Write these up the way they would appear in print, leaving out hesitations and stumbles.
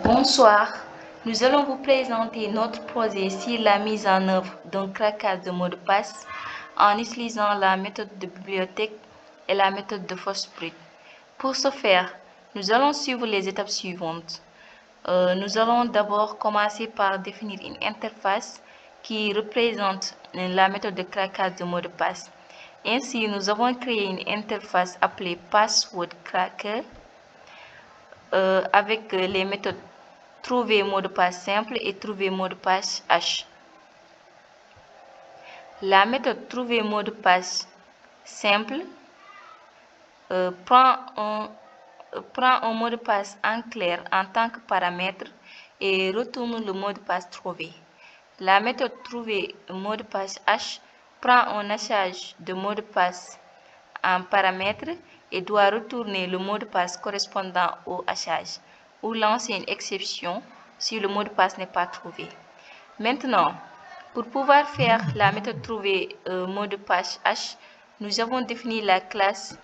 Bonsoir, nous allons vous présenter notre projet sur la mise en œuvre d'un craquage de mot de passe en utilisant la méthode de bibliothèque et la méthode de force brute. Pour ce faire, nous allons suivre les étapes suivantes. Nous allons d'abord commencer par définir une interface qui représente la méthode de craquage de mot de passe. Ainsi, nous avons créé une interface appelée Password Cracker avec les méthodes trouver mot de passe simple et trouver mot de passe hash. La méthode trouver mot de passe simple prend un mot de passe en clair en tant que paramètre et retourne le mot de passe trouvé. La méthode trouver mot de passe hash prend un hachage de mot de passe en paramètre et doit retourner le mot de passe correspondant au hachage ou lancer une exception si le mot de passe n'est pas trouvé. Maintenant, pour pouvoir faire la méthode trouver mot de passe hash, nous avons défini la classe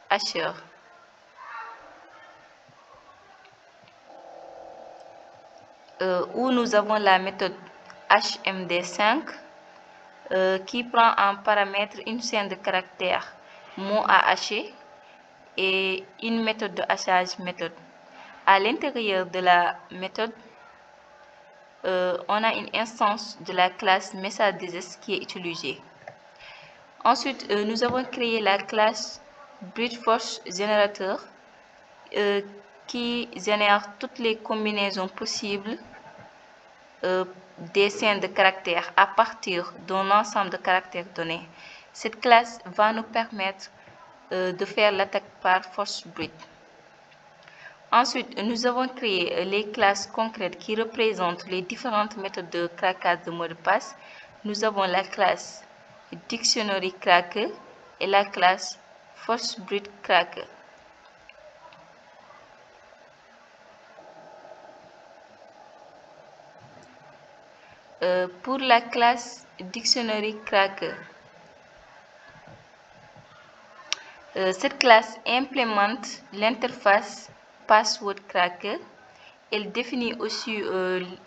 hasher. Où nous avons la méthode hmd5 qui prend en paramètre une chaîne de caractères mot à hacher et une méthode de hachage méthode. À l'intérieur de la méthode, on a une instance de la classe message qui est utilisée. Ensuite, nous avons créé la classe BruteForceGenerator qui génère toutes les combinaisons possibles des chaînes de caractères à partir d'un ensemble de caractères donnés. Cette classe va nous permettre de faire l'attaque par force brute. Ensuite, nous avons créé les classes concrètes qui représentent les différentes méthodes de craquage de mot de passe. Nous avons la classe Dictionary Cracker et la classe Force Brute Cracker. Pour la classe Dictionary Cracker, cette classe implémente l'interface Password Cracker. Elle définit aussi,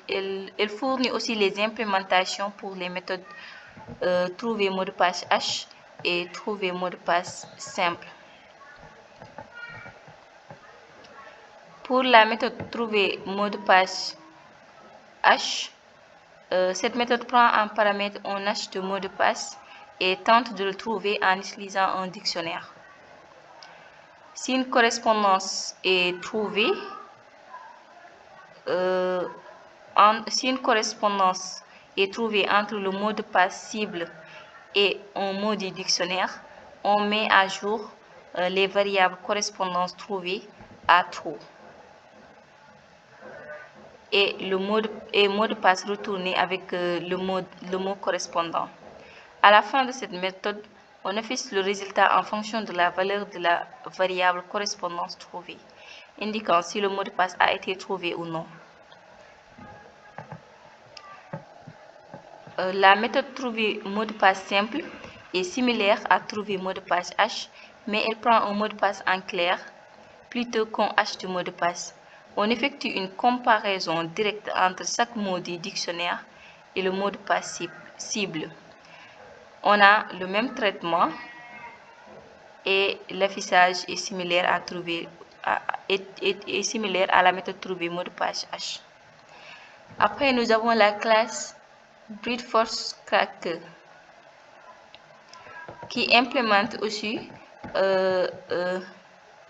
elle fournit aussi les implémentations pour les méthodes trouver mot de passe hash et trouver mot de passe simple. Pour la méthode trouver mot de passe hash, cette méthode prend en paramètre un hash de mot de passe et tente de le trouver en utilisant un dictionnaire. Si une correspondance est trouvée, entre le mot de passe cible et un mot du dictionnaire, on met à jour les variables correspondances trouvées à true et le mot de passe retourné avec le mot correspondant. À la fin de cette méthode, on affiche le résultat en fonction de la valeur de la variable correspondance trouvée, indiquant si le mot de passe a été trouvé ou non. La méthode trouver mot de passe simple est similaire à trouver mot de passe hash, mais elle prend un mot de passe en clair plutôt qu'un hash de mot de passe. On effectue une comparaison directe entre chaque mot du dictionnaire et le mot de passe cible. On a le même traitement et l'affichage est similaire à la méthode trouver mot de passe hash. Après, nous avons la classe BruteForceCracker qui implémente aussi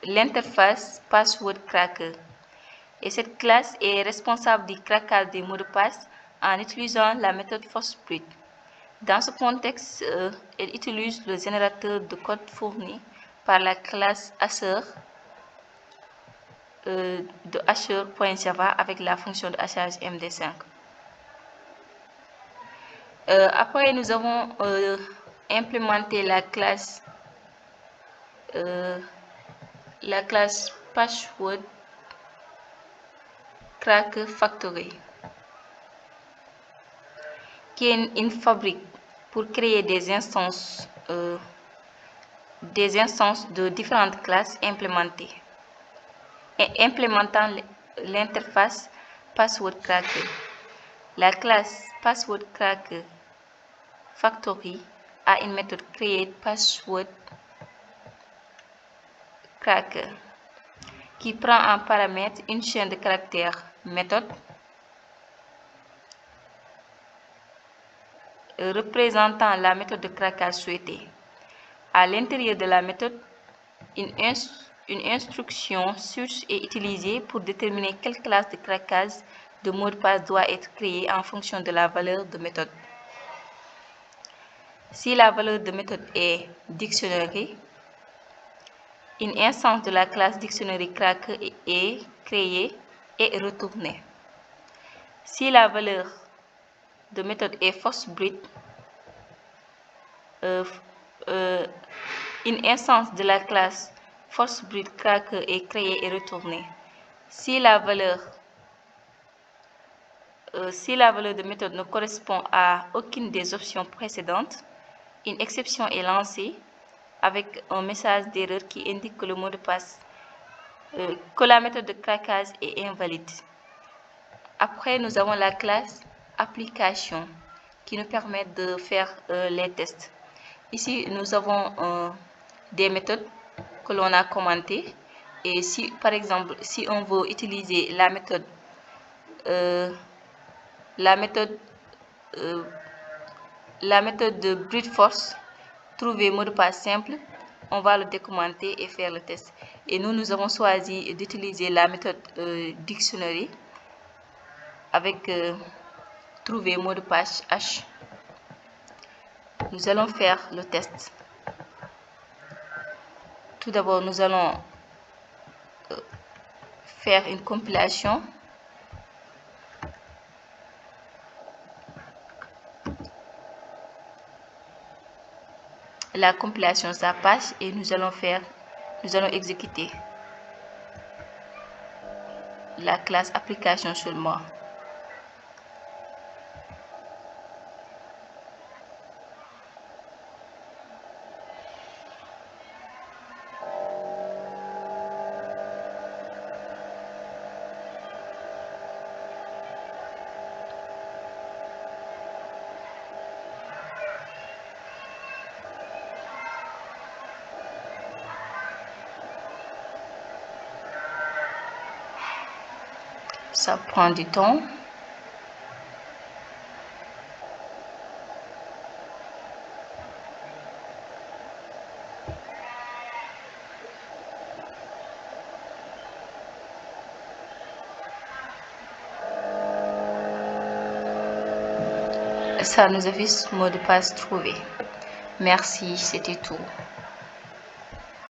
l'interface Password Cracker. Et cette classe est responsable du craquage des mots de passe en utilisant la méthode force brute. Dans ce contexte, elle utilise le générateur de code fourni par la classe hasher de hasher.java avec la fonction de hachage md5. Après, nous avons implémenté la classe Password Cracker Factory, qui est une fabrique pour créer des instances de différentes classes implémentées et implémentant l'interface Password Cracker. La classe Password Cracker Factory a une méthode Create Password Cracker qui prend en paramètre une chaîne de caractères méthode représentant la méthode de craquage souhaitée. À l'intérieur de la méthode, une instruction source est utilisée pour déterminer quelle classe de craquage de mot de passe doit être créée en fonction de la valeur de méthode. Si la valeur de méthode est dictionary, une instance de la classe dictionary cracker est créée et retournée. Si la valeur de méthode est forceBreed, une instance de la classe forceBreed cracker est créée et retournée. Si la valeur de méthode ne correspond à aucune des options précédentes, une exception est lancée avec un message d'erreur qui indique que le mot de passe, que la méthode de craquage est invalide. Après, nous avons la classe application qui nous permet de faire les tests. Ici, nous avons des méthodes que l'on a commentées. Et si, par exemple, si on veut utiliser la méthode de brute force, trouver mot de passe simple, on va le décommenter et faire le test. Et nous avons choisi d'utiliser la méthode dictionary avec trouver mot de passe H. Nous allons faire le test. Tout d'abord, nous allons faire une compilation. La compilation, ça passe et nous allons exécuter la classe application seulement. Ça prend du temps. Ça nous affiche mot de passe trouvé. Merci, c'était tout.